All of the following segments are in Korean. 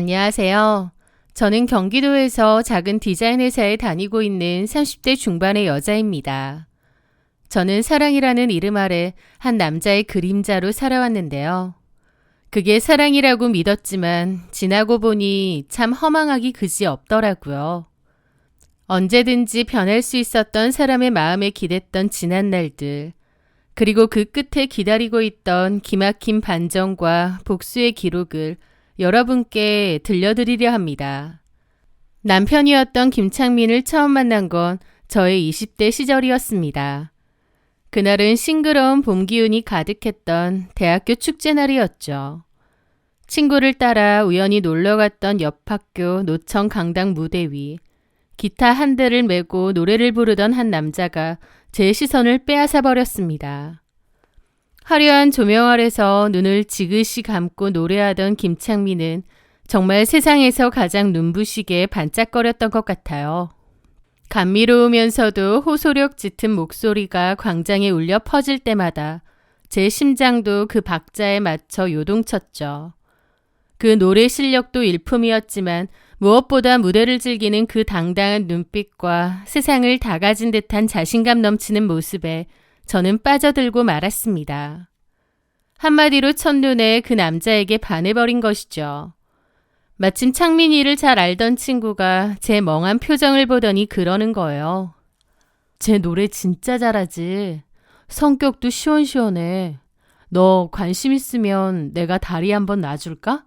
안녕하세요. 저는 경기도에서 작은 디자인 회사에 다니고 있는 30대 중반의 여자입니다. 저는 사랑이라는 이름 아래 한 남자의 그림자로 살아왔는데요. 그게 사랑이라고 믿었지만 지나고 보니 참 허망하기 그지 없더라고요. 언제든지 변할 수 있었던 사람의 마음에 기댔던 지난 날들, 그리고 그 끝에 기다리고 있던 기막힌 반전과 복수의 기록을 여러분께 들려드리려 합니다. 남편이었던 김창민을 처음 만난 건 저의 20대 시절이었습니다. 그날은 싱그러운 봄 기운이 가득했던 대학교 축제날이었죠. 친구를 따라 우연히 놀러갔던 옆 학교 노천 강당 무대 위, 기타 한 대를 메고 노래를 부르던 한 남자가 제 시선을 빼앗아 버렸습니다. 화려한 조명 아래서 눈을 지그시 감고 노래하던 김창민은 정말 세상에서 가장 눈부시게 반짝거렸던 것 같아요. 감미로우면서도 호소력 짙은 목소리가 광장에 울려 퍼질 때마다 제 심장도 그 박자에 맞춰 요동쳤죠. 그 노래 실력도 일품이었지만 무엇보다 무대를 즐기는 그 당당한 눈빛과 세상을 다 가진 듯한 자신감 넘치는 모습에 저는 빠져들고 말았습니다. 한마디로 첫눈에 그 남자에게 반해버린 것이죠. 마침 창민이를 잘 알던 친구가 제 멍한 표정을 보더니 그러는 거예요. 쟤 노래 진짜 잘하지. 성격도 시원시원해. 너 관심 있으면 내가 다리 한번 놔줄까?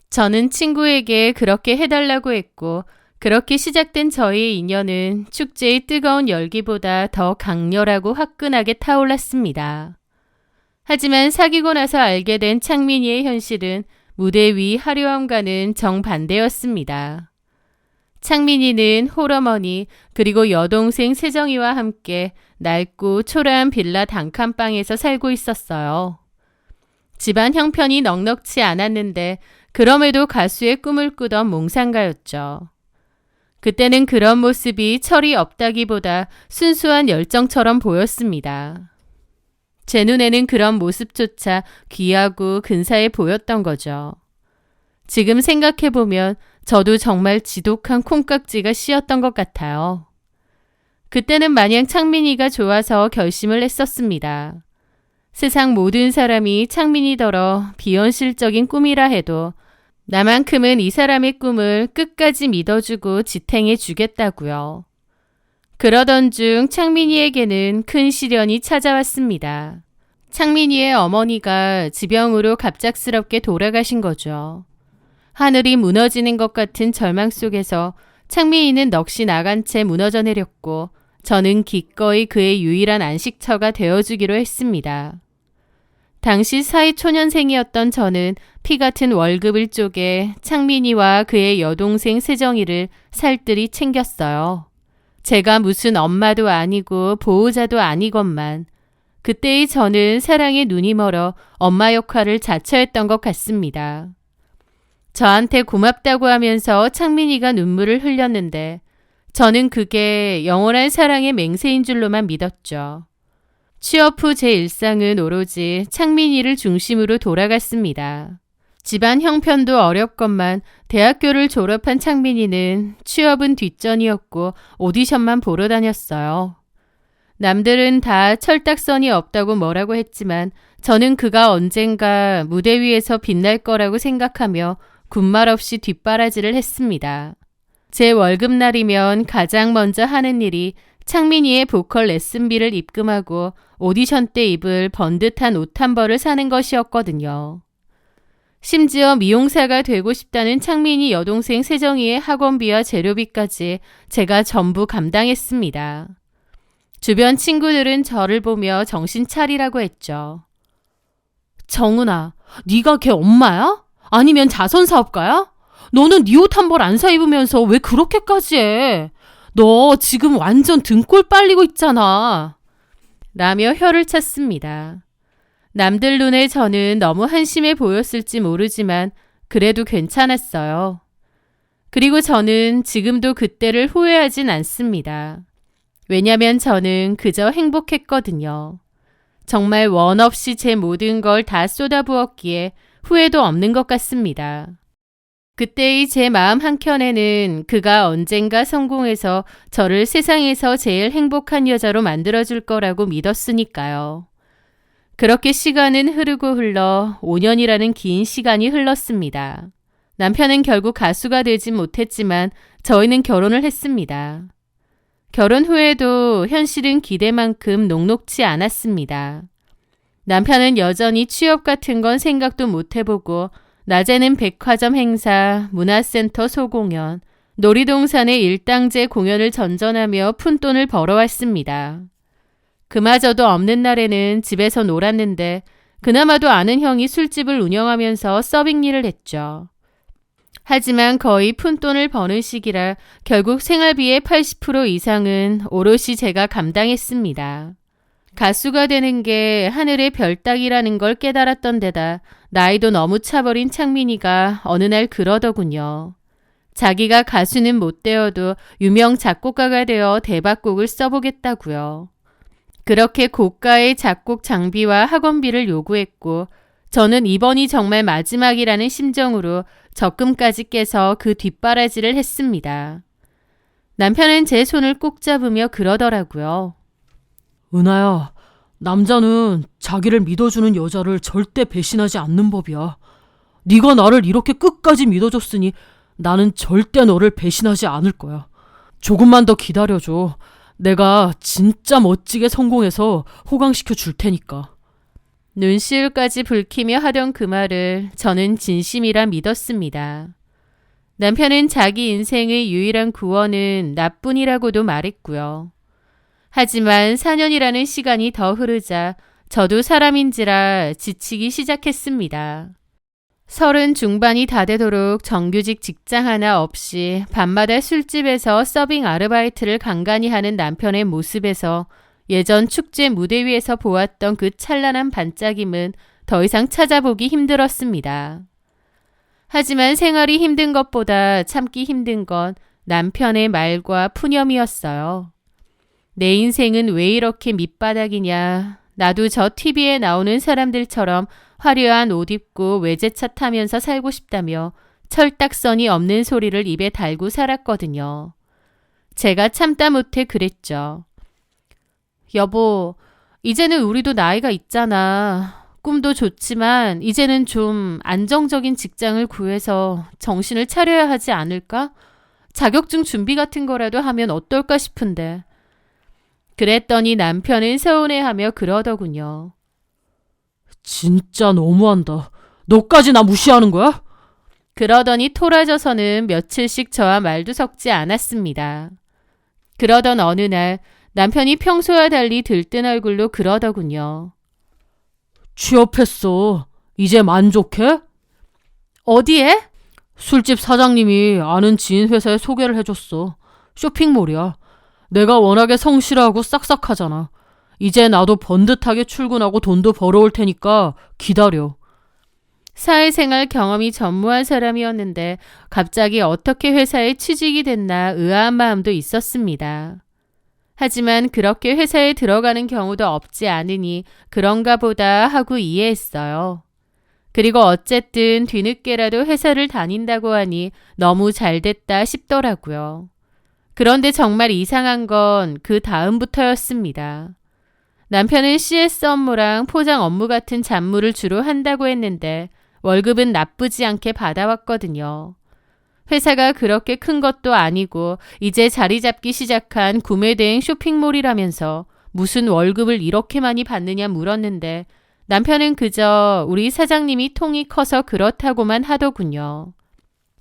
저는 친구에게 그렇게 해달라고 했고 그렇게 시작된 저희의 인연은 축제의 뜨거운 열기보다 더 강렬하고 화끈하게 타올랐습니다. 하지만 사귀고 나서 알게 된 창민이의 현실은 무대 위 화려함과는 정반대였습니다. 창민이는 홀어머니 그리고 여동생 세정이와 함께 낡고 초라한 빌라 단칸방에서 살고 있었어요. 집안 형편이 넉넉지 않았는데 그럼에도 가수의 꿈을 꾸던 몽상가였죠. 그때는 그런 모습이 철이 없다기보다 순수한 열정처럼 보였습니다. 제 눈에는 그런 모습조차 귀하고 근사해 보였던 거죠. 지금 생각해보면 저도 정말 지독한 콩깍지가 씌었던 것 같아요. 그때는 마냥 창민이가 좋아서 결심을 했었습니다. 세상 모든 사람이 창민이더러 비현실적인 꿈이라 해도 나만큼은 이 사람의 꿈을 끝까지 믿어주고 지탱해 주겠다고요. 그러던 중 창민이에게는 큰 시련이 찾아왔습니다. 창민이의 어머니가 지병으로 갑작스럽게 돌아가신 거죠. 하늘이 무너지는 것 같은 절망 속에서 창민이는 넋이 나간 채 무너져 내렸고 저는 기꺼이 그의 유일한 안식처가 되어주기로 했습니다. 당시 사회초년생이었던 저는 피 같은 월급을 쪼개 창민이와 그의 여동생 세정이를 살뜰히 챙겼어요. 제가 무슨 엄마도 아니고 보호자도 아니건만 그때의 저는 사랑에 눈이 멀어 엄마 역할을 자처했던 것 같습니다. 저한테 고맙다고 하면서 창민이가 눈물을 흘렸는데 저는 그게 영원한 사랑의 맹세인 줄로만 믿었죠. 취업 후 제 일상은 오로지 창민이를 중심으로 돌아갔습니다. 집안 형편도 어렵건만 대학교를 졸업한 창민이는 취업은 뒷전이었고 오디션만 보러 다녔어요. 남들은 다 철딱선이 없다고 뭐라고 했지만 저는 그가 언젠가 무대 위에서 빛날 거라고 생각하며 군말 없이 뒷바라지를 했습니다. 제 월급날이면 가장 먼저 하는 일이 창민이의 보컬 레슨비를 입금하고 오디션 때 입을 번듯한 옷 한 벌을 사는 것이었거든요. 심지어 미용사가 되고 싶다는 창민이 여동생 세정이의 학원비와 재료비까지 제가 전부 감당했습니다. 주변 친구들은 저를 보며 정신 차리라고 했죠. 정은아, 네가 걔 엄마야? 아니면 자선사업가야? 너는 네 옷 한 벌 안 사 입으면서 왜 그렇게까지 해? 너 지금 완전 등골 빨리고 있잖아. 라며 혀를 찼습니다. 남들 눈에 저는 너무 한심해 보였을지 모르지만 그래도 괜찮았어요. 그리고 저는 지금도 그때를 후회하진 않습니다. 왜냐면 저는 그저 행복했거든요. 정말 원 없이 제 모든 걸 다 쏟아부었기에 후회도 없는 것 같습니다. 그때의 제 마음 한켠에는 그가 언젠가 성공해서 저를 세상에서 제일 행복한 여자로 만들어줄 거라고 믿었으니까요. 그렇게 시간은 흐르고 흘러 5년이라는 긴 시간이 흘렀습니다. 남편은 결국 가수가 되진 못했지만 저희는 결혼을 했습니다. 결혼 후에도 현실은 기대만큼 녹록지 않았습니다. 남편은 여전히 취업 같은 건 생각도 못 해보고 낮에는 백화점 행사, 문화센터 소공연, 놀이동산의 일당제 공연을 전전하며 푼돈을 벌어왔습니다. 그마저도 없는 날에는 집에서 놀았는데 그나마도 아는 형이 술집을 운영하면서 서빙 일을 했죠. 하지만 거의 푼돈을 버는 시기라 결국 생활비의 80% 이상은 오롯이 제가 감당했습니다. 가수가 되는 게 하늘의 별 따기라는 걸 깨달았던 데다 나이도 너무 차버린 창민이가 어느 날 그러더군요. 자기가 가수는 못 되어도 유명 작곡가가 되어 대박곡을 써보겠다고요. 그렇게 고가의 작곡 장비와 학원비를 요구했고 저는 이번이 정말 마지막이라는 심정으로 적금까지 깨서 그 뒷바라지를 했습니다. 남편은 제 손을 꼭 잡으며 그러더라고요. 은하야, 남자는 자기를 믿어주는 여자를 절대 배신하지 않는 법이야. 네가 나를 이렇게 끝까지 믿어줬으니 나는 절대 너를 배신하지 않을 거야. 조금만 더 기다려줘. 내가 진짜 멋지게 성공해서 호강시켜 줄 테니까. 눈시울까지 붉히며 하던 그 말을 저는 진심이라 믿었습니다. 남편은 자기 인생의 유일한 구원은 나뿐이라고도 말했고요. 하지만 4년이라는 시간이 더 흐르자 저도 사람인지라 지치기 시작했습니다. 30 중반이 다 되도록 정규직 직장 하나 없이 밤마다 술집에서 서빙 아르바이트를 간간히 하는 남편의 모습에서 예전 축제 무대 위에서 보았던 그 찬란한 반짝임은 더 이상 찾아보기 힘들었습니다. 하지만 생활이 힘든 것보다 참기 힘든 건 남편의 말과 푸념이었어요. 내 인생은 왜 이렇게 밑바닥이냐. 나도 저 TV에 나오는 사람들처럼 화려한 옷 입고 외제차 타면서 살고 싶다며 철딱선이 없는 소리를 입에 달고 살았거든요. 제가 참다 못해 그랬죠. 여보, 이제는 우리도 나이가 있잖아. 꿈도 좋지만 이제는 좀 안정적인 직장을 구해서 정신을 차려야 하지 않을까? 자격증 준비 같은 거라도 하면 어떨까 싶은데. 그랬더니 남편은 서운해하며 그러더군요. 진짜 너무한다. 너까지 나 무시하는 거야? 그러더니 토라져서는 며칠씩 저와 말도 섞지 않았습니다. 그러던 어느 날 남편이 평소와 달리 들뜬 얼굴로 그러더군요. 취업했어. 이제 만족해? 어디에? 술집 사장님이 아는 지인 회사에 소개를 해줬어. 쇼핑몰이야. 내가 워낙에 성실하고 싹싹하잖아. 이제 나도 번듯하게 출근하고 돈도 벌어올 테니까 기다려. 사회생활 경험이 전무한 사람이었는데 갑자기 어떻게 회사에 취직이 됐나 의아한 마음도 있었습니다. 하지만 그렇게 회사에 들어가는 경우도 없지 않으니 그런가 보다 하고 이해했어요. 그리고 어쨌든 뒤늦게라도 회사를 다닌다고 하니 너무 잘됐다 싶더라고요. 그런데 정말 이상한 건 그 다음부터였습니다. 남편은 CS 업무랑 포장 업무 같은 잡무를 주로 한다고 했는데 월급은 나쁘지 않게 받아왔거든요. 회사가 그렇게 큰 것도 아니고 이제 자리 잡기 시작한 구매대행 쇼핑몰이라면서 무슨 월급을 이렇게 많이 받느냐 물었는데 남편은 그저 우리 사장님이 통이 커서 그렇다고만 하더군요.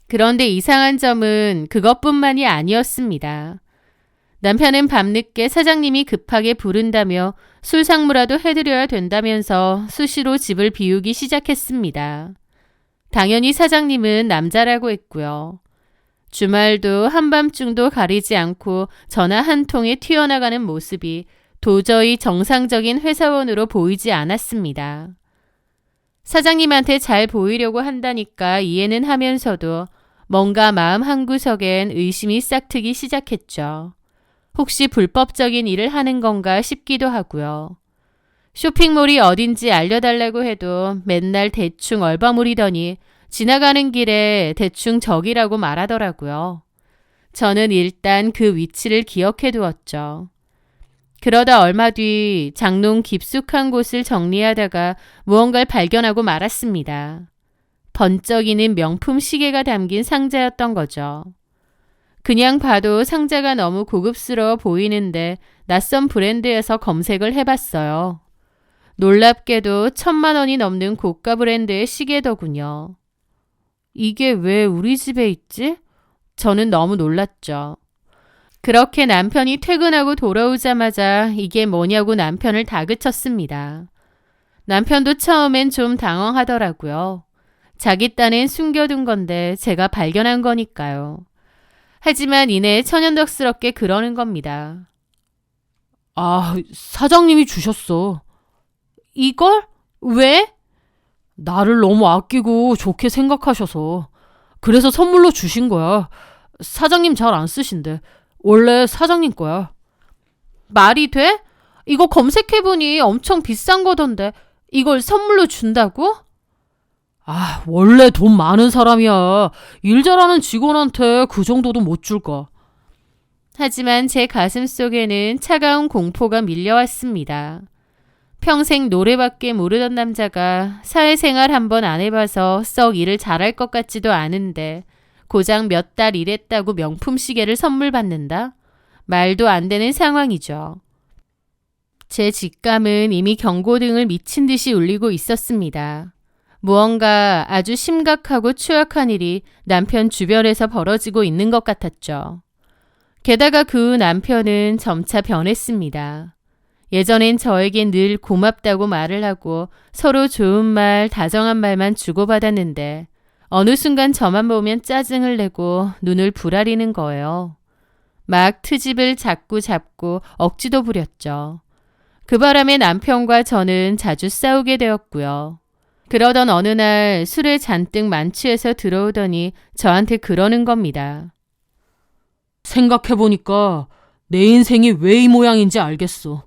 그런데 이상한 점은 그것뿐만이 아니었습니다. 남편은 밤늦게 사장님이 급하게 부른다며 술 상무라도 해드려야 된다면서 수시로 집을 비우기 시작했습니다. 당연히 사장님은 남자라고 했고요. 주말도 한밤중도 가리지 않고 전화 한 통에 튀어나가는 모습이 도저히 정상적인 회사원으로 보이지 않았습니다. 사장님한테 잘 보이려고 한다니까 이해는 하면서도 뭔가 마음 한구석엔 의심이 싹트기 시작했죠. 혹시 불법적인 일을 하는 건가 싶기도 하고요. 쇼핑몰이 어딘지 알려달라고 해도 맨날 대충 얼버무리더니 지나가는 길에 대충 저기라고 말하더라고요. 저는 일단 그 위치를 기억해 두었죠. 그러다 얼마 뒤 장롱 깊숙한 곳을 정리하다가 무언가를 발견하고 말았습니다. 번쩍이는 명품 시계가 담긴 상자였던 거죠. 그냥 봐도 상자가 너무 고급스러워 보이는데 낯선 브랜드에서 검색을 해봤어요. 놀랍게도 1,000만 원이 넘는 고가 브랜드의 시계더군요. 이게 왜 우리 집에 있지? 저는 너무 놀랐죠. 그렇게 남편이 퇴근하고 돌아오자마자 이게 뭐냐고 남편을 다그쳤습니다. 남편도 처음엔 좀 당황하더라고요. 자기 딴엔 숨겨둔 건데 제가 발견한 거니까요. 하지만 이내 천연덕스럽게 그러는 겁니다. 사장님이 주셨어. 이걸? 왜? 나를 너무 아끼고 좋게 생각하셔서. 그래서 선물로 주신 거야. 사장님 잘 안 쓰신대. 원래 사장님 거야. 말이 돼? 이거 검색해보니 엄청 비싼 거던데 이걸 선물로 준다고? 원래 돈 많은 사람이야. 일 잘하는 직원한테 그 정도도 못 줄까. 하지만 제 가슴 속에는 차가운 공포가 밀려왔습니다. 평생 노래밖에 모르던 남자가 사회생활 한번 안 해봐서 썩 일을 잘할 것 같지도 않은데 고작 몇 달 일했다고 명품 시계를 선물 받는다? 말도 안 되는 상황이죠. 제 직감은 이미 경고등을 미친 듯이 울리고 있었습니다. 무언가 아주 심각하고 추악한 일이 남편 주변에서 벌어지고 있는 것 같았죠. 게다가 그 남편은 점차 변했습니다. 예전엔 저에겐 늘 고맙다고 말을 하고 서로 좋은 말, 다정한 말만 주고받았는데 어느 순간 저만 보면 짜증을 내고 눈을 부라리는 거예요. 막 트집을 자꾸 잡고 억지도 부렸죠. 그 바람에 남편과 저는 자주 싸우게 되었고요. 그러던 어느 날 술에 잔뜩 만취해서 들어오더니 저한테 그러는 겁니다. 생각해보니까 내 인생이 왜 이 모양인지 알겠어.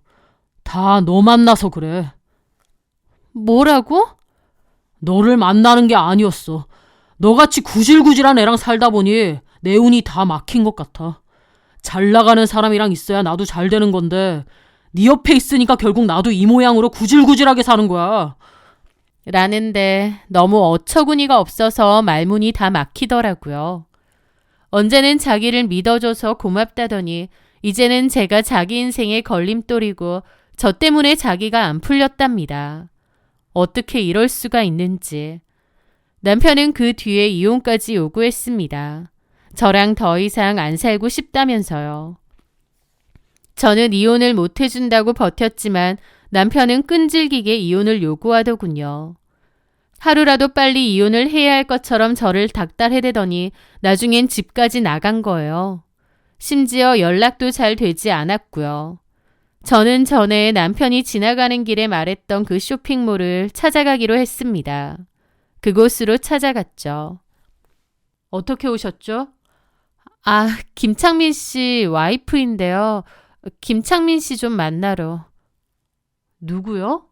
다 너 만나서 그래. 뭐라고? 너를 만나는 게 아니었어. 너같이 구질구질한 애랑 살다 보니 내 운이 다 막힌 것 같아. 잘 나가는 사람이랑 있어야 나도 잘 되는 건데 네 옆에 있으니까 결국 나도 이 모양으로 구질구질하게 사는 거야. 라는데 너무 어처구니가 없어서 말문이 다 막히더라고요. 언제는 자기를 믿어줘서 고맙다더니 이제는 제가 자기 인생의 걸림돌이고 저 때문에 자기가 안 풀렸답니다. 어떻게 이럴 수가 있는지. 남편은 그 뒤에 이혼까지 요구했습니다. 저랑 더 이상 안 살고 싶다면서요. 저는 이혼을 못 해준다고 버텼지만 남편은 끈질기게 이혼을 요구하더군요. 하루라도 빨리 이혼을 해야 할 것처럼 저를 닥달해대더니 나중엔 집까지 나간 거예요. 심지어 연락도 잘 되지 않았고요. 저는 전에 남편이 지나가는 길에 말했던 그 쇼핑몰을 찾아가기로 했습니다. 그곳으로 찾아갔죠. 어떻게 오셨죠? 김창민 씨 와이프인데요. 김창민 씨 좀 만나러. 누구요?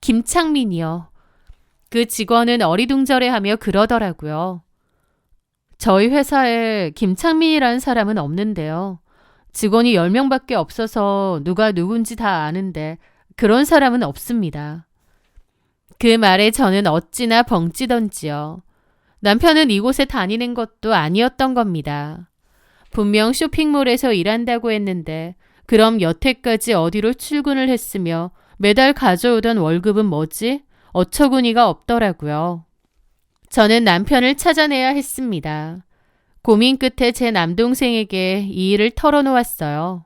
김창민이요. 그 직원은 어리둥절해하며 그러더라고요. 저희 회사에 김창민이라는 사람은 없는데요. 직원이 10명밖에 없어서 누가 누군지 다 아는데 그런 사람은 없습니다. 그 말에 저는 어찌나 벙찌던지요. 남편은 이곳에 다니는 것도 아니었던 겁니다. 분명 쇼핑몰에서 일한다고 했는데 그럼 여태까지 어디로 출근을 했으며 매달 가져오던 월급은 뭐지? 어처구니가 없더라고요. 저는 남편을 찾아내야 했습니다. 고민 끝에 제 남동생에게 이 일을 털어놓았어요.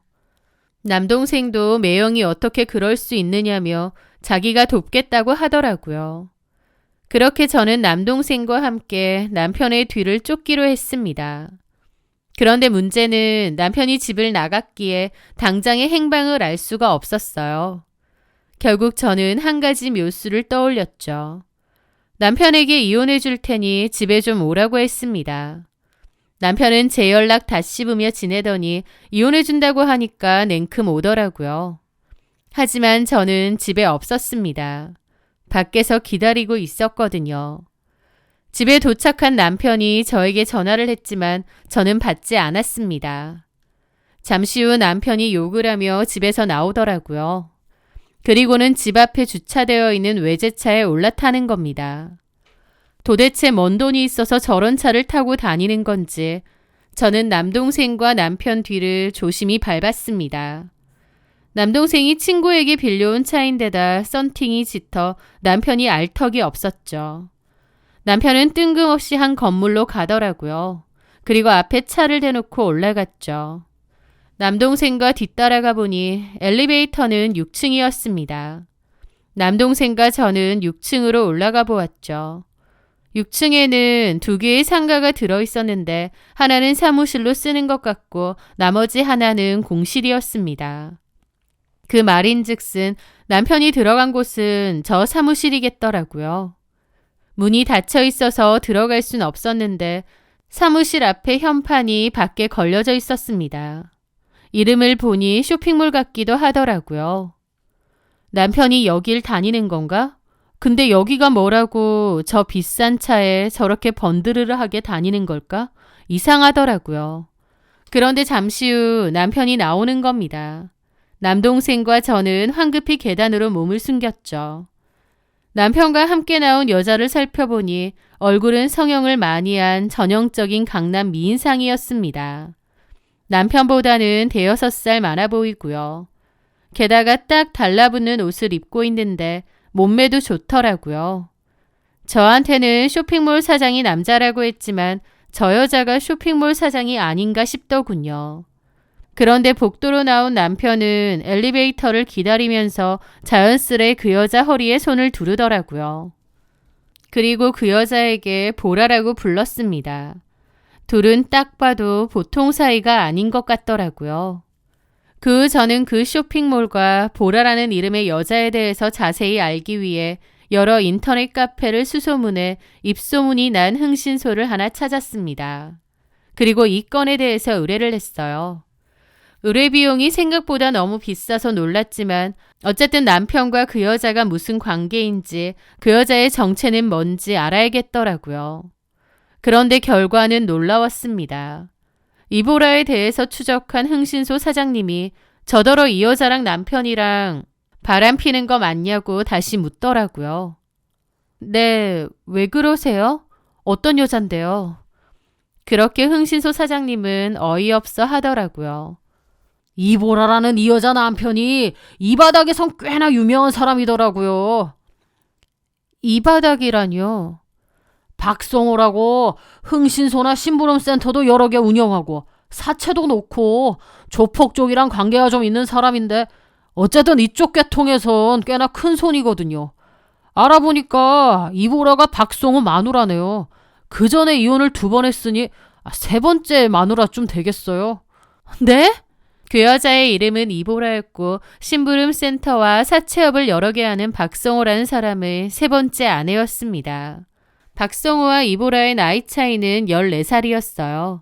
남동생도 매형이 어떻게 그럴 수 있느냐며 자기가 돕겠다고 하더라고요. 그렇게 저는 남동생과 함께 남편의 뒤를 쫓기로 했습니다. 그런데 문제는 남편이 집을 나갔기에 당장의 행방을 알 수가 없었어요. 결국 저는 한 가지 묘수를 떠올렸죠. 남편에게 이혼해 줄 테니 집에 좀 오라고 했습니다. 남편은 제 연락 다 씹으며 지내더니 이혼해 준다고 하니까 냉큼 오더라고요. 하지만 저는 집에 없었습니다. 밖에서 기다리고 있었거든요. 집에 도착한 남편이 저에게 전화를 했지만 저는 받지 않았습니다. 잠시 후 남편이 욕을 하며 집에서 나오더라고요. 그리고는 집 앞에 주차되어 있는 외제차에 올라타는 겁니다. 도대체 뭔 돈이 있어서 저런 차를 타고 다니는 건지 저는 남동생과 남편 뒤를 조심히 밟았습니다. 남동생이 친구에게 빌려온 차인데다 썬팅이 짙어 남편이 알 턱이 없었죠. 남편은 뜬금없이 한 건물로 가더라고요. 그리고 앞에 차를 대놓고 올라갔죠. 남동생과 뒤따라가 보니 엘리베이터는 6층이었습니다. 남동생과 저는 6층으로 올라가 보았죠. 6층에는 2개의 상가가 들어있었는데 하나는 사무실로 쓰는 것 같고 나머지 하나는 공실이었습니다. 그 말인즉슨 남편이 들어간 곳은 저 사무실이겠더라고요. 문이 닫혀 있어서 들어갈 순 없었는데 사무실 앞에 현판이 밖에 걸려져 있었습니다. 이름을 보니 쇼핑몰 같기도 하더라고요. 남편이 여길 다니는 건가? 근데 여기가 뭐라고 저 비싼 차에 저렇게 번드르르하게 다니는 걸까? 이상하더라고요. 그런데 잠시 후 남편이 나오는 겁니다. 남동생과 저는 황급히 계단으로 몸을 숨겼죠. 남편과 함께 나온 여자를 살펴보니 얼굴은 성형을 많이 한 전형적인 강남 미인상이었습니다. 남편보다는 5-6살 많아 보이고요. 게다가 딱 달라붙는 옷을 입고 있는데 몸매도 좋더라고요. 저한테는 쇼핑몰 사장이 남자라고 했지만 저 여자가 쇼핑몰 사장이 아닌가 싶더군요. 그런데 복도로 나온 남편은 엘리베이터를 기다리면서 자연스레 그 여자 허리에 손을 두르더라고요. 그리고 그 여자에게 보라라고 불렀습니다. 둘은 딱 봐도 보통 사이가 아닌 것 같더라고요. 그 후 저는 그 쇼핑몰과 보라라는 이름의 여자에 대해서 자세히 알기 위해 여러 인터넷 카페를 수소문해 입소문이 난 흥신소를 하나 찾았습니다. 그리고 이 건에 대해서 의뢰를 했어요. 의뢰 비용이 생각보다 너무 비싸서 놀랐지만 어쨌든 남편과 그 여자가 무슨 관계인지 그 여자의 정체는 뭔지 알아야겠더라고요. 그런데 결과는 놀라웠습니다. 이보라에 대해서 추적한 흥신소 사장님이 저더러 이 여자랑 남편이랑 바람 피는 거 맞냐고 다시 묻더라고요. 네, 왜 그러세요? 어떤 여잔데요? 그렇게 흥신소 사장님은 어이없어 하더라고요. 이보라라는 이 여자 남편이 이 바닥에선 꽤나 유명한 사람이더라고요. 이 바닥이라뇨? 박성호라고 흥신소나 심부름센터도 여러 개 운영하고 사채도 놓고 조폭 쪽이랑 관계가 좀 있는 사람인데 어쨌든 이쪽 계통에선 꽤나 큰 손이거든요. 알아보니까 이보라가 박성호 마누라네요. 그 전에 이혼을 2번 했으니 3번째 마누라쯤 되겠어요. 네? 그 여자의 이름은 이보라였고 심부름센터와 사채업을 여러 개 하는 박성호라는 사람의 3번째 아내였습니다. 박성호와 이보라의 나이 차이는 14살이었어요.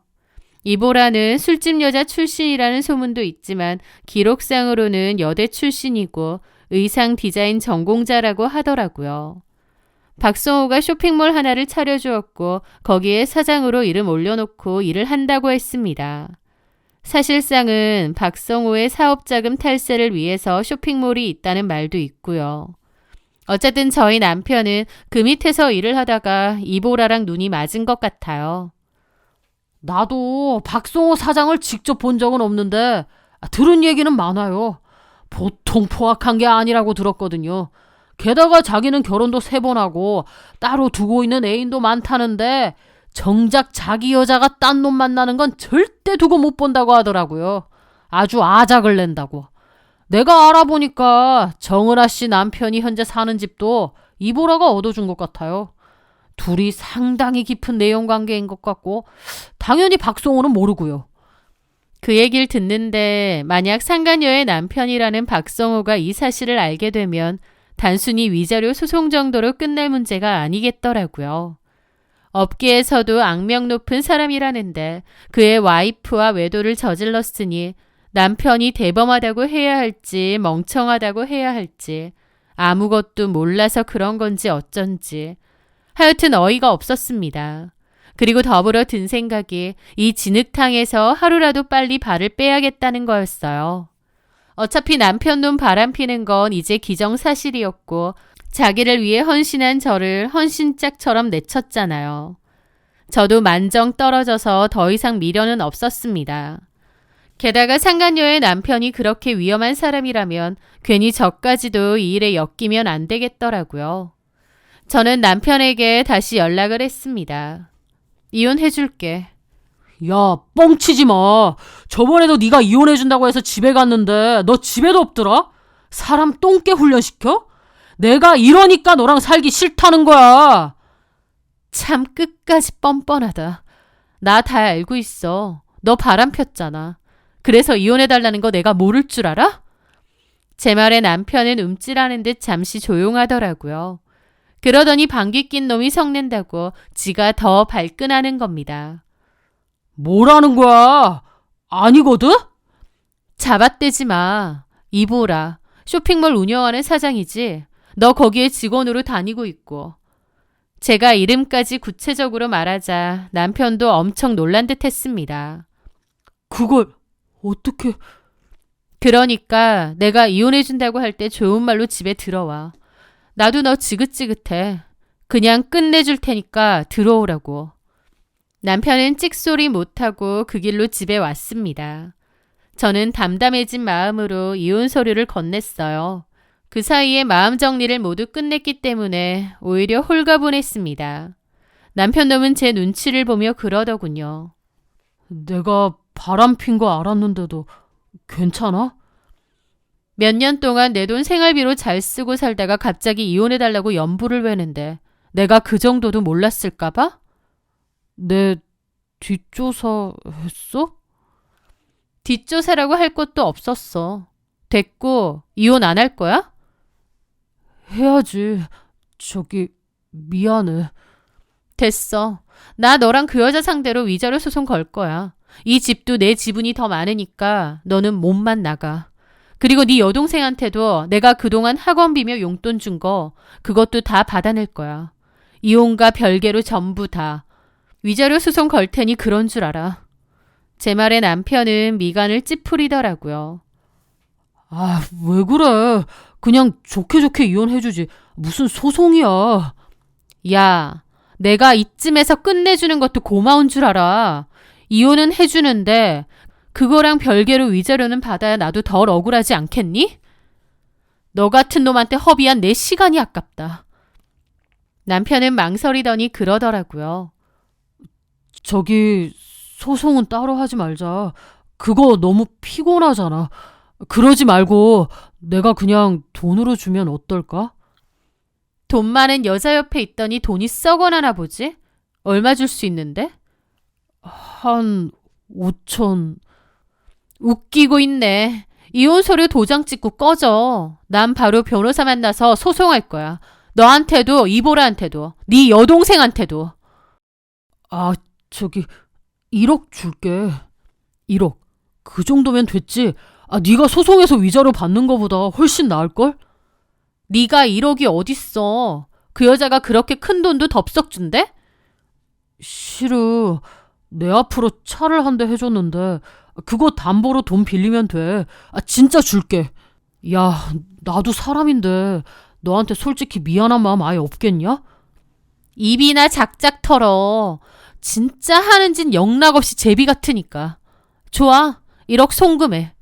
이보라는 술집 여자 출신이라는 소문도 있지만 기록상으로는 여대 출신이고 의상 디자인 전공자라고 하더라고요. 박성호가 쇼핑몰 하나를 차려주었고 거기에 사장으로 이름 올려놓고 일을 한다고 했습니다. 사실상은 박성호의 사업자금 탈세를 위해서 쇼핑몰이 있다는 말도 있고요. 어쨌든 저희 남편은 그 밑에서 일을 하다가 이보라랑 눈이 맞은 것 같아요. 나도 박성호 사장을 직접 본 적은 없는데 들은 얘기는 많아요. 보통 포악한 게 아니라고 들었거든요. 게다가 자기는 결혼도 3번 하고 따로 두고 있는 애인도 많다는데 정작 자기 여자가 딴 놈 만나는 건 절대 두고 못 본다고 하더라고요. 아주 아작을 낸다고. 내가 알아보니까 정은아 씨 남편이 현재 사는 집도 이보라가 얻어준 것 같아요. 둘이 상당히 깊은 내연관계인 것 같고 당연히 박성호는 모르고요. 그 얘기를 듣는데 만약 상간녀의 남편이라는 박성호가 이 사실을 알게 되면 단순히 위자료 소송 정도로 끝날 문제가 아니겠더라고요. 업계에서도 악명 높은 사람이라는데 그의 와이프와 외도를 저질렀으니 남편이 대범하다고 해야 할지 멍청하다고 해야 할지 아무것도 몰라서 그런 건지 어쩐지 하여튼 어이가 없었습니다. 그리고 더불어 든 생각이 이 진흙탕에서 하루라도 빨리 발을 빼야겠다는 거였어요. 어차피 남편 놈 바람피는 건 이제 기정사실이었고 자기를 위해 헌신한 저를 헌신짝처럼 내쳤잖아요. 저도 만정 떨어져서 더 이상 미련은 없었습니다. 게다가 상간녀의 남편이 그렇게 위험한 사람이라면 괜히 저까지도 이 일에 엮이면 안 되겠더라고요. 저는 남편에게 다시 연락을 했습니다. 이혼해줄게. 야, 뻥치지 마. 저번에도 네가 이혼해준다고 해서 집에 갔는데 너 집에도 없더라? 사람 똥개 훈련시켜? 내가 이러니까 너랑 살기 싫다는 거야. 참 끝까지 뻔뻔하다. 나 다 알고 있어. 너 바람 폈잖아. 그래서 이혼해달라는 거 내가 모를 줄 알아? 제 말에 남편은 움찔하는 듯 잠시 조용하더라고요. 그러더니 방귀 낀 놈이 성낸다고 지가 더 발끈하는 겁니다. 뭐라는 거야? 아니거든? 잡아떼지 마. 이보라. 쇼핑몰 운영하는 사장이지. 너 거기에 직원으로 다니고 있고. 제가 이름까지 구체적으로 말하자 남편도 엄청 놀란 듯 했습니다. 그걸 어떻게... 그러니까 내가 이혼해준다고 할 때 좋은 말로 집에 들어와. 나도 너 지긋지긋해. 그냥 끝내줄 테니까 들어오라고. 남편은 찍소리 못하고 그 길로 집에 왔습니다. 저는 담담해진 마음으로 이혼 서류를 건넸어요. 그 사이에 마음 정리를 모두 끝냈기 때문에 오히려 홀가분했습니다. 남편 놈은 제 눈치를 보며 그러더군요. 내가 바람핀 거 알았는데도 괜찮아? 몇 년 동안 내 돈 생활비로 잘 쓰고 살다가 갑자기 이혼해달라고 연부를 외는데 내가 그 정도도 몰랐을까 봐? 내 뒷조사 했어? 뒷조사라고 할 것도 없었어. 됐고 이혼 안 할 거야? 해야지. 저기 미안해. 됐어. 나 너랑 그 여자 상대로 위자료 소송 걸 거야. 이 집도 내 지분이 더 많으니까 너는 몸만 나가. 그리고 네 여동생한테도 내가 그동안 학원비며 용돈 준 거 그것도 다 받아낼 거야. 이혼과 별개로 전부 다. 위자료 소송 걸 테니 그런 줄 알아. 제 말에 남편은 미간을 찌푸리더라고요. 아, 왜 그래? 그냥 좋게 좋게 이혼해주지. 무슨 소송이야. 야, 내가 이쯤에서 끝내주는 것도 고마운 줄 알아. 이혼은 해주는데 그거랑 별개로 위자료는 받아야 나도 덜 억울하지 않겠니? 너 같은 놈한테 허비한 내 시간이 아깝다. 남편은 망설이더니 그러더라고요. 저기 소송은 따로 하지 말자. 그거 너무 피곤하잖아. 그러지 말고 내가 그냥 돈으로 주면 어떨까? 돈 많은 여자 옆에 있더니 돈이 썩어나나 보지? 얼마 줄 수 있는데? 한 5천... 웃기고 있네. 이혼 서류 도장 찍고 꺼져. 난 바로 변호사 만나서 소송할 거야. 너한테도 이보라한테도 네 여동생한테도. 아, 저기 1억 줄게. 1억. 그 정도면 됐지. 아, 네가 소송해서 위자료 받는 거보다 훨씬 나을걸? 네가 1억이 어딨어. 그 여자가 그렇게 큰 돈도 덥석 준대? 싫어. 내 앞으로 차를 한 대 해줬는데 그거 담보로 돈 빌리면 돼. 아, 진짜 줄게. 야, 나도 사람인데 너한테 솔직히 미안한 마음 아예 없겠냐? 입이나 작작 털어. 진짜 하는 짓 영락없이 제비 같으니까. 좋아. 1억 송금해.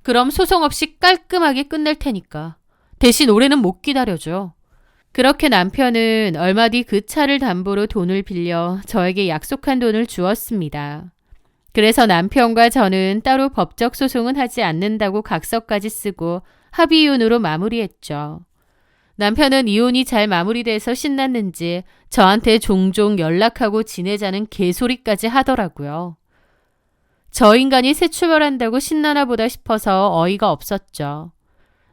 그럼 소송 없이 깔끔하게 끝낼 테니까. 대신 올해는 못 기다려줘. 그렇게 남편은 얼마 뒤 그 차를 담보로 돈을 빌려 저에게 약속한 돈을 주었습니다. 그래서 남편과 저는 따로 법적 소송은 하지 않는다고 각서까지 쓰고 합의이혼으로 마무리했죠. 남편은 이혼이 잘 마무리돼서 신났는지 저한테 종종 연락하고 지내자는 개소리까지 하더라고요. 저 인간이 새 출발한다고 신나나 보다 싶어서 어이가 없었죠.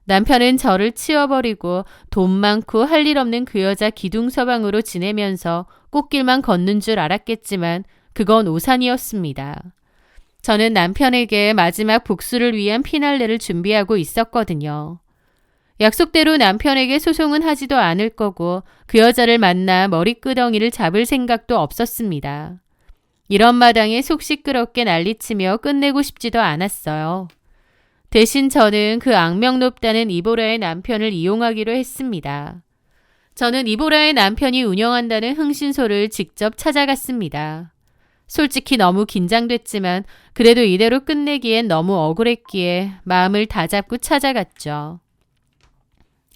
남편은 저를 치워버리고 돈 많고 할 일 없는 그 여자 기둥서방으로 지내면서 꽃길만 걷는 줄 알았겠지만 그건 오산이었습니다. 저는 남편에게 마지막 복수를 위한 피날레를 준비하고 있었거든요. 약속대로 남편에게 소송은 하지도 않을 거고 그 여자를 만나 머리끄덩이를 잡을 생각도 없었습니다. 이런 마당에 속 시끄럽게 난리치며 끝내고 싶지도 않았어요. 대신 저는 그 악명 높다는 이보라의 남편을 이용하기로 했습니다. 저는 이보라의 남편이 운영한다는 흥신소를 직접 찾아갔습니다. 솔직히 너무 긴장됐지만 그래도 이대로 끝내기엔 너무 억울했기에 마음을 다잡고 찾아갔죠.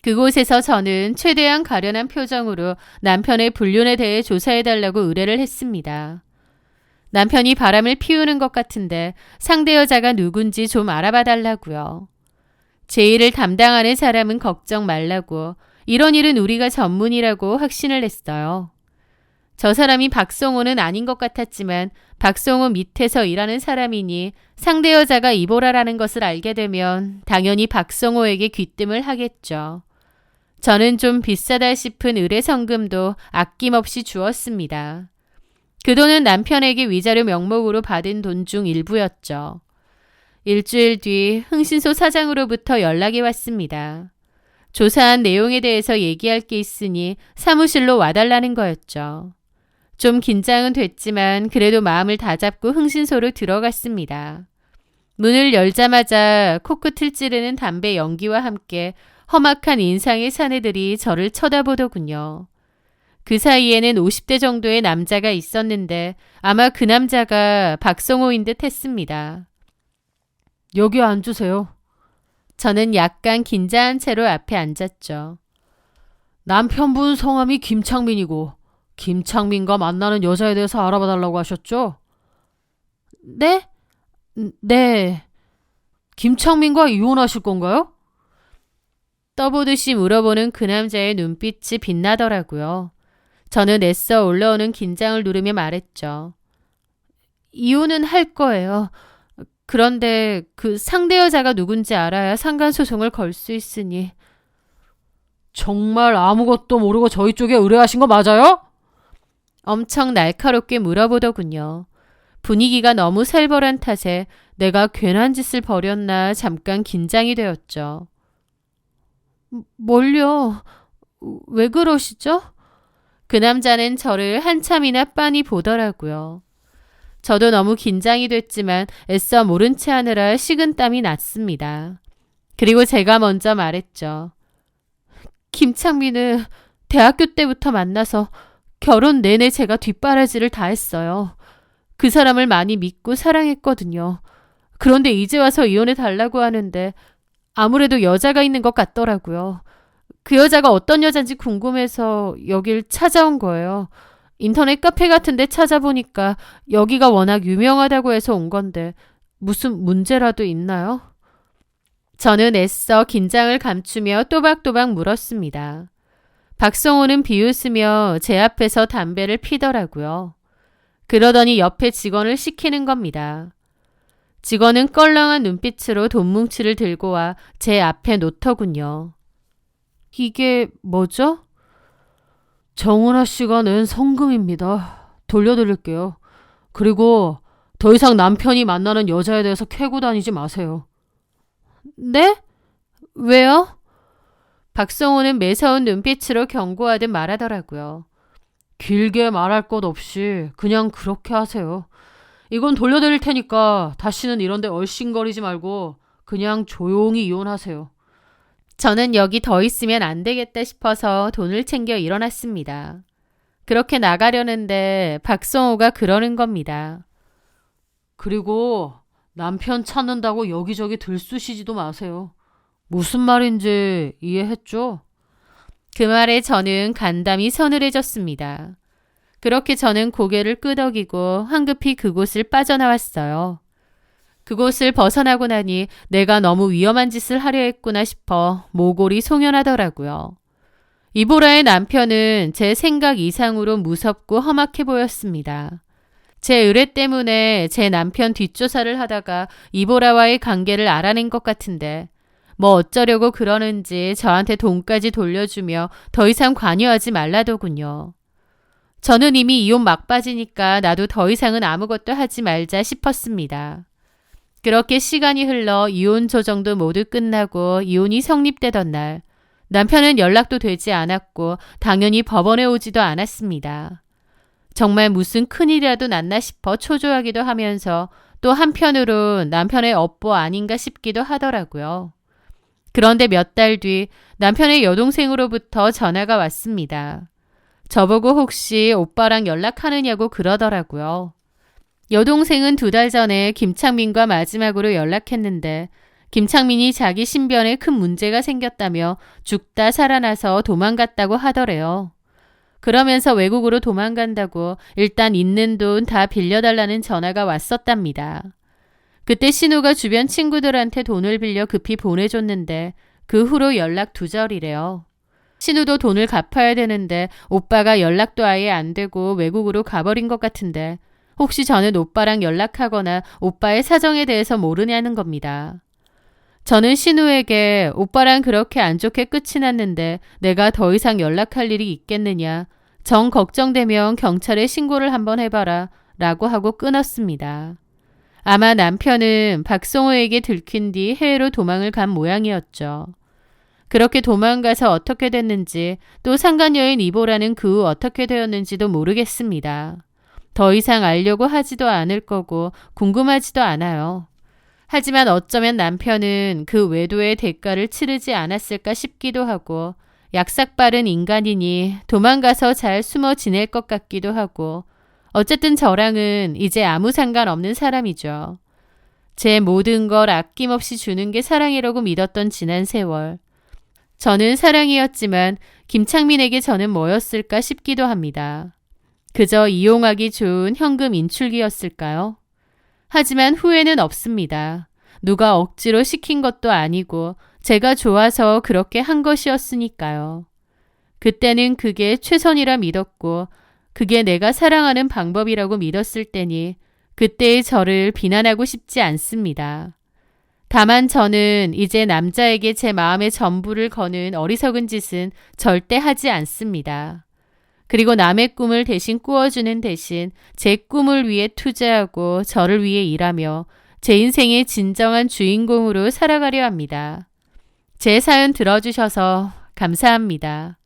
그곳에서 저는 최대한 가련한 표정으로 남편의 불륜에 대해 조사해달라고 의뢰를 했습니다. 남편이 바람을 피우는 것 같은데 상대 여자가 누군지 좀 알아봐 달라고요. 제 일을 담당하는 사람은 걱정 말라고, 이런 일은 우리가 전문이라고 확신을 냈어요. 저 사람이 박성호는 아닌 것 같았지만 박성호 밑에서 일하는 사람이니 상대 여자가 이보라라는 것을 알게 되면 당연히 박성호에게 귀뜸을 하겠죠. 저는 좀 비싸다 싶은 의뢰성금도 아낌없이 주었습니다. 그 돈은 남편에게 위자료 명목으로 받은 돈 중 일부였죠. 일주일 뒤 흥신소 사장으로부터 연락이 왔습니다. 조사한 내용에 대해서 얘기할 게 있으니 사무실로 와달라는 거였죠. 좀 긴장은 됐지만 그래도 마음을 다잡고 흥신소로 들어갔습니다. 문을 열자마자 코끝을 찌르는 담배 연기와 함께 험악한 인상의 사내들이 저를 쳐다보더군요. 그 사이에는 50대 정도의 남자가 있었는데 아마 그 남자가 박성호인 듯 했습니다. 여기 앉으세요. 저는 약간 긴장한 채로 앞에 앉았죠. 남편분 성함이 김창민이고 김창민과 만나는 여자에 대해서 알아봐 달라고 하셨죠? 네? 네. 김창민과 이혼하실 건가요? 떠보듯이 물어보는 그 남자의 눈빛이 빛나더라고요. 저는 애써 올라오는 긴장을 누르며 말했죠. 이혼은 할 거예요. 그런데 그 상대 여자가 누군지 알아야 상간소송을 걸 수 있으니. 정말 아무것도 모르고 저희 쪽에 의뢰하신 거 맞아요? 엄청 날카롭게 물어보더군요. 분위기가 너무 살벌한 탓에 내가 괜한 짓을 벌였나 잠깐 긴장이 되었죠. 뭘요? 왜 그러시죠? 그 남자는 저를 한참이나 빤히 보더라고요. 저도 너무 긴장이 됐지만 애써 모른 체 하느라 식은땀이 났습니다. 그리고 제가 먼저 말했죠. 김창민은 대학교 때부터 만나서 결혼 내내 제가 뒷바라지를 다 했어요. 그 사람을 많이 믿고 사랑했거든요. 그런데 이제 와서 이혼해 달라고 하는데 아무래도 여자가 있는 것 같더라고요. 그 여자가 어떤 여잔지 궁금해서 여길 찾아온 거예요. 인터넷 카페 같은 데 찾아보니까 여기가 워낙 유명하다고 해서 온 건데 무슨 문제라도 있나요? 저는 애써 긴장을 감추며 또박또박 물었습니다. 박성호는 비웃으며 제 앞에서 담배를 피더라고요. 그러더니 옆에 직원을 시키는 겁니다. 직원은 껄렁한 눈빛으로 돈뭉치를 들고 와 제 앞에 놓더군요. 이게 뭐죠? 정은아 씨가 낸 성금입니다. 돌려드릴게요. 그리고 더 이상 남편이 만나는 여자에 대해서 캐고 다니지 마세요. 네? 왜요? 박성호는 매서운 눈빛으로 경고하듯 말하더라고요. 길게 말할 것 없이 그냥 그렇게 하세요. 이건 돌려드릴 테니까 다시는 이런 데 얼씬거리지 말고 그냥 조용히 이혼하세요. 저는 여기 더 있으면 안 되겠다 싶어서 돈을 챙겨 일어났습니다. 그렇게 나가려는데 박성호가 그러는 겁니다. 그리고 남편 찾는다고 여기저기 들쑤시지도 마세요. 무슨 말인지 이해했죠? 그 말에 저는 간담이 서늘해졌습니다. 그렇게 저는 고개를 끄덕이고 황급히 그곳을 빠져나왔어요. 그곳을 벗어나고 나니 내가 너무 위험한 짓을 하려 했구나 싶어 모골이 송연하더라고요. 이보라의 남편은 제 생각 이상으로 무섭고 험악해 보였습니다. 제 의뢰 때문에 제 남편 뒷조사를 하다가 이보라와의 관계를 알아낸 것 같은데 뭐 어쩌려고 그러는지 저한테 돈까지 돌려주며 더 이상 관여하지 말라더군요. 저는 이미 이혼 막바지니까 나도 더 이상은 아무것도 하지 말자 싶었습니다. 그렇게 시간이 흘러 이혼 조정도 모두 끝나고 이혼이 성립되던 날 남편은 연락도 되지 않았고 당연히 법원에 오지도 않았습니다. 정말 무슨 큰일이라도 났나 싶어 초조하기도 하면서 또 한편으로 남편의 업보 아닌가 싶기도 하더라고요. 그런데 몇 달 뒤 남편의 여동생으로부터 전화가 왔습니다. 저보고 혹시 오빠랑 연락하느냐고 그러더라고요. 여동생은 2달 전에 김창민과 마지막으로 연락했는데 김창민이 자기 신변에 큰 문제가 생겼다며 죽다 살아나서 도망갔다고 하더래요. 그러면서 외국으로 도망간다고 일단 있는 돈 다 빌려달라는 전화가 왔었답니다. 그때 신우가 주변 친구들한테 돈을 빌려 급히 보내줬는데 그 후로 연락 두절이래요. 신우도 돈을 갚아야 되는데 오빠가 연락도 아예 안 되고 외국으로 가버린 것 같은데 혹시 저는 오빠랑 연락하거나 오빠의 사정에 대해서 모르냐는 겁니다. 저는 신우에게 오빠랑 그렇게 안 좋게 끝이 났는데 내가 더 이상 연락할 일이 있겠느냐. 정 걱정되면 경찰에 신고를 한번 해봐라 라고 하고 끊었습니다. 아마 남편은 박성호에게 들킨 뒤 해외로 도망을 간 모양이었죠. 그렇게 도망가서 어떻게 됐는지 또 상간녀인 이보라는 그 후 어떻게 되었는지도 모르겠습니다. 더 이상 알려고 하지도 않을 거고 궁금하지도 않아요. 하지만 어쩌면 남편은 그 외도의 대가를 치르지 않았을까 싶기도 하고 약삭빠른 인간이니 도망가서 잘 숨어 지낼 것 같기도 하고 어쨌든 저랑은 이제 아무 상관없는 사람이죠. 제 모든 걸 아낌없이 주는 게 사랑이라고 믿었던 지난 세월. 저는 사랑이었지만 김창민에게 저는 뭐였을까 싶기도 합니다. 그저 이용하기 좋은 현금 인출기였을까요? 하지만 후회는 없습니다. 누가 억지로 시킨 것도 아니고 제가 좋아서 그렇게 한 것이었으니까요. 그때는 그게 최선이라 믿었고 그게 내가 사랑하는 방법이라고 믿었을 때니 그때의 저를 비난하고 싶지 않습니다. 다만 저는 이제 남자에게 제 마음의 전부를 거는 어리석은 짓은 절대 하지 않습니다. 그리고 남의 꿈을 대신 꾸어주는 대신 제 꿈을 위해 투자하고 저를 위해 일하며 제 인생의 진정한 주인공으로 살아가려 합니다. 제 사연 들어주셔서 감사합니다.